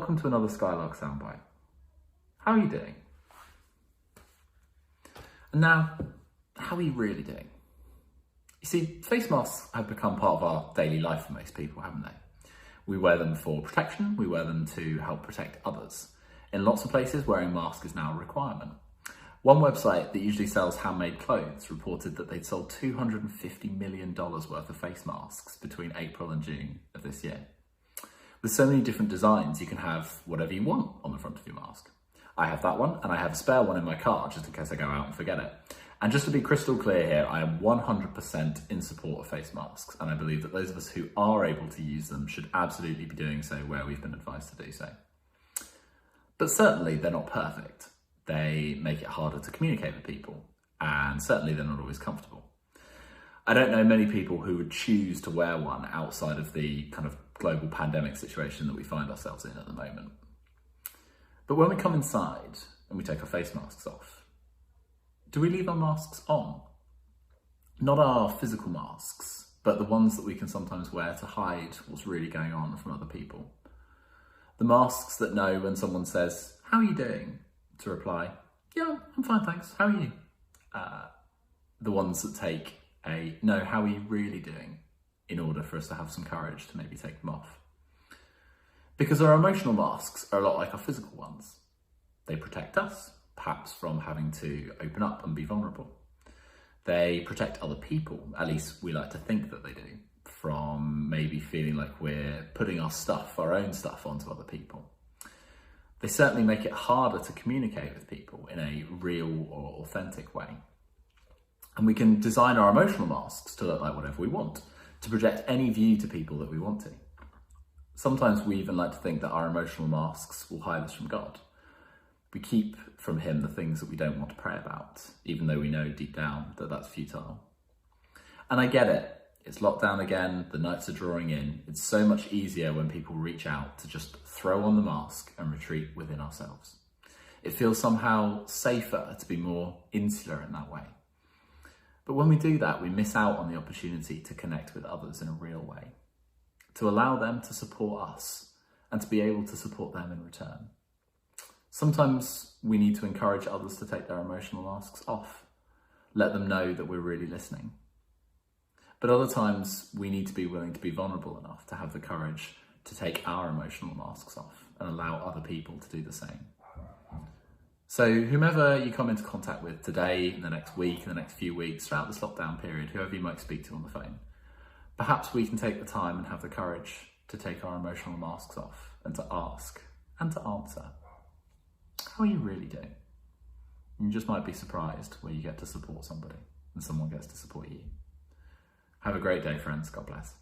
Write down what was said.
welcome to another Skylark Soundbite. How are you doing? And now, how are you really doing? You see, face masks have become part of our daily life for most people, haven't they? We wear them for protection, we wear them to help protect others. In lots of places, wearing masks is now a requirement. One website that usually sells handmade clothes reported that they'd sold $250 million worth of face masks between April and June of this year. With so many different designs, you can have whatever you want on the front of your mask. I have that one, and I have a spare one in my car just in case I go out and forget it. And just to be crystal clear here, I am 100% in support of face masks, and I believe that those of us who are able to use them should absolutely be doing so where we've been advised to do so. But certainly they're not perfect. They make it harder to communicate with people, and certainly they're not always comfortable. I don't know many people who would choose to wear one outside of the kind of global pandemic situation that we find ourselves in at the moment. But when we come inside and we take our face masks off, do we leave our masks on? Not our physical masks, but the ones that we can sometimes wear to hide what's really going on from other people. The masks that know when someone says, "How are you doing?" to reply, "Yeah, I'm fine, thanks. How are you?" The ones that take a, "No, how are you really doing?" in order for us to have some courage to maybe take them off. Because our emotional masks are a lot like our physical ones. They protect us, perhaps from having to open up and be vulnerable. They protect other people, at least we like to think that they do, from maybe feeling like we're putting our own stuff onto other people. They certainly make it harder to communicate with people in a real or authentic way. And we can design our emotional masks to look like whatever we want, to project any view to people that we want to. Sometimes we even like to think that our emotional masks will hide us from God. We keep from him the things that we don't want to pray about, even though we know deep down that that's futile. And I get it. It's lockdown again, the nights are drawing in. It's so much easier when people reach out to just throw on the mask and retreat within ourselves. It feels somehow safer to be more insular in that way. But when we do that, we miss out on the opportunity to connect with others in a real way, to allow them to support us and to be able to support them in return. Sometimes we need to encourage others to take their emotional masks off, let them know that we're really listening. But other times we need to be willing to be vulnerable enough to have the courage to take our emotional masks off and allow other people to do the same. So whomever you come into contact with today, in the next week, in the next few weeks, throughout this lockdown period, whoever you might speak to on the phone, perhaps we can take the time and have the courage to take our emotional masks off and to ask and to answer, how are you really doing? You just might be surprised where you get to support somebody and someone gets to support you. Have a great day, friends. God bless.